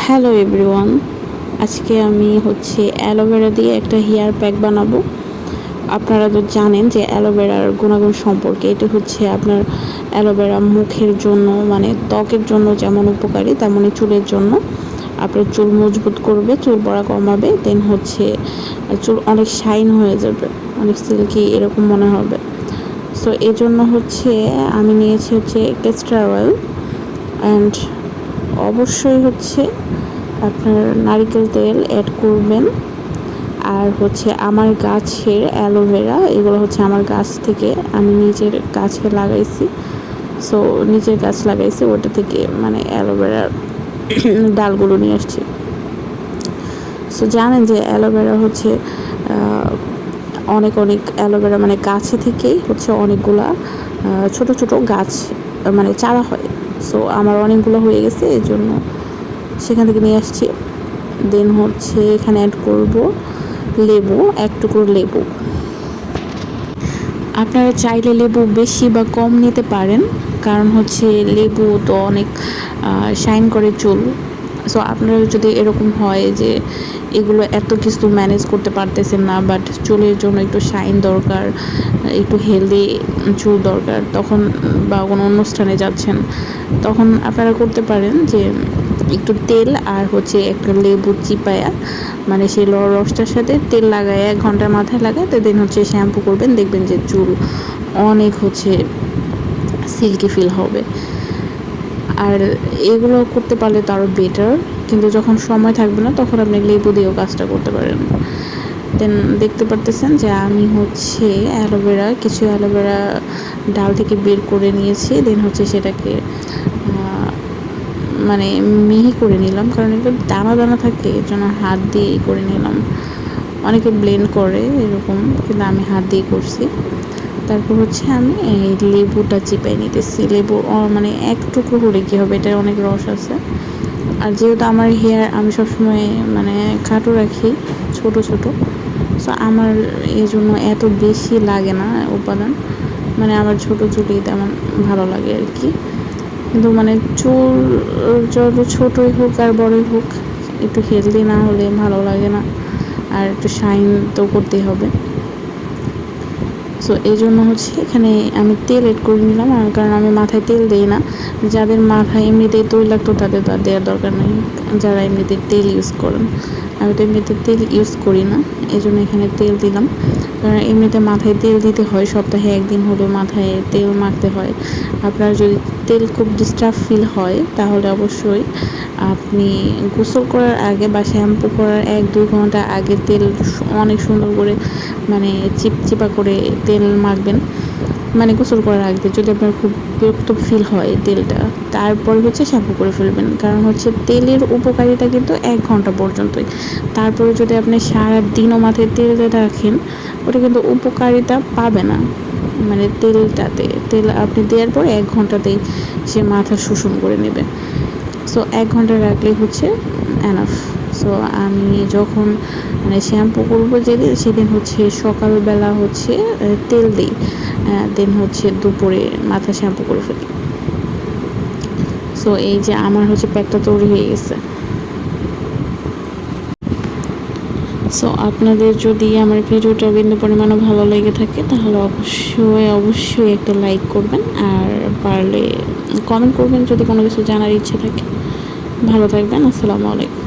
Hello everyone, আজকে আমি aloe vera দিয়ে একটা হেয়ার প্যাক বানাবো। আপনারা তো জানেন যে অ্যালোভেরার গুণাগুণ সম্পর্কে। এটা আপনার অ্যালোভেরা মুখের জন্য মানে ত্বকের জন্য যেমন উপকারী, তেমনই চুলের জন্য। আপনার চুল মজবুত করবে, চুল পড়া কমাবে, দেন চুল অনেক শাইন হয়ে যাবে, অনেক সিল্কি এরকম মনে হবে। সো এই জন্য আমি নিয়েছি ক্যাস্টর অয়েল অ্যান্ড অবশ্যই আপনার নারকেল তেল অ্যাড করবেন। আর আমার গাছের অ্যালোভেরা, এগুলো আমার গাছ থেকে, আমি নিজের গাছে লাগাইছি। সো নিজের গাছ লাগাইছি, ওটা থেকে মানে অ্যালোভেরার ডালগুলো নিয়ে আসছি। সো জানেন যে অ্যালোভেরা অনেক অ্যালোভেরা মানে গাছে থেকেই অনেকগুলা ছোট ছোট গাছ মানে চারা হয়। সো আমার অনেকগুলো হয়ে গেছে, এই জন্য সেখান থেকে নিয়ে আসছি। দেন এখানে অ্যাড করব লেবু, এক টুকরো লেবু। আপনারা চাইলে লেবু বেশি বা কম নিতে পারেন, কারণ লেবু তো অনেক শাইন করে চুল। সো আপনারা যদি এরকম হয় যে এগুলো এত কিছু ম্যানেজ করতে পারতেছেন না, বাট চুলের জন্য একটু শাইন দরকার, একটু হেলদি চুল দরকার, তখন বা কোনো অনুষ্ঠানে যাচ্ছেন, তখন আপনারা করতে পারেন যে একটু তেল আর একটা লেবু চিপায়া, মানে সেই রসটার সাথে তেল লাগায় 1 ঘন্টার মাথায় লাগায়, তো দেন শ্যাম্পু করবেন, দেখবেন যে চুল অনেক সিল্কি ফিল হবে। আর এগুলো করতে পারলে তো আরও বেটার, কিন্তু যখন সময় থাকবে না তখন আপনি লেবু দিয়েও কাজটা করতে পারেন। দেন দেখতে পারতেছেন যে আমি কিছু অ্যালোভেরা ডাল থেকে বের করে নিয়েছি। দেন সেটাকে মানে মিহি করে নিলাম, কারণ একটু দানা দানা থাকে, এর জন্য হাত দিয়ে করে নিলাম। অনেকে ব্লেন্ড করে এরকম, কিন্তু আমি হাত দিয়ে করছি। তারপর আমি এই লেবুটা চিপাই নিতেছি। লেবু মানে এক টুকরো হলে কী হবে, এটা অনেক রস আছে। আর যেহেতু আমার হেয়ার আমি সবসময় মানে খাটো রাখি, ছোট ছোট, সো আমার এই জন্য এত বেশি লাগে না উপাদান, মানে আমার ছোটো চুলই তেমন ভালো লাগে আর কি। কিন্তু মানে চুল যত ছোটোই হোক আর বড়ই হোক, একটু হেলদি না হলে ভালো লাগে না, আর একটু শাইন তো করতেই হবে। সো এই জন্য এখানে আমি তেল এড করে নিলাম, কারণ আমি মাথায় তেল দিই না। যাদের মাথায় এমনিতেই তৈলাক্ত তাদের তো দেওয়ার দরকার নেই, যারা এমনিতে তেল ইউজ করেন। আমি তো এমনিতে তেল ইউজ করি না, এই জন্য এখানে তেল দিলাম। কারণ এমনিতে মাথায় তেল দিতে হয়, সপ্তাহে 1 দিন হলেও মাথায় তেল মাখতে হয়। আপনার যদি তেল খুব ডিস্টার্ব ফিল হয়, তাহলে অবশ্যই আপনি গোসল করার আগে বা শ্যাম্পু করার 1-2 ঘন্টা আগে তেল অনেক সুন্দর করে মানে চিপচিপা করে তেল মাখবেন। মানে গোসল করার আগে যদি আপনার খুব বিরক্ত ফিল হয় তেলটা, তারপরে শ্যাম্পু করে ফেলবেন। কারণ তেলের উপকারিতা কিন্তু 1 ঘন্টা পর্যন্তই। তারপরে যদি আপনি সারাদিনও মাথায় তেল রাখেন, ওটা কিন্তু উপকারিতা পাবে না। মানে তেল আপনি দেওয়ার পর 1 ঘন্টাতেই সে মাথা শোষণ করে নেবে। সো 1 ঘন্টা রাখলেই এনাফ। সো আমি যখন মানে শ্যাম্পু করবো সেদিন সকালবেলা তেল দিই, দেন দুপুরে মাথা শ্যাম্পু করে ফেলি। সো এই যে আমার প্যাকটা তৈরি হয়ে গেছে। সো আপনাদের যদি আমার ভিডিওটা বিন্দু পরিমাণও ভালো লেগে থাকে, তাহলে অবশ্যই একটা লাইক করবেন, আর পারলে কমেন্ট করবেন যদি কোনো কিছু জানার ইচ্ছে থাকে। ভালো থাকবেন। আসসালামু আলাইকুম।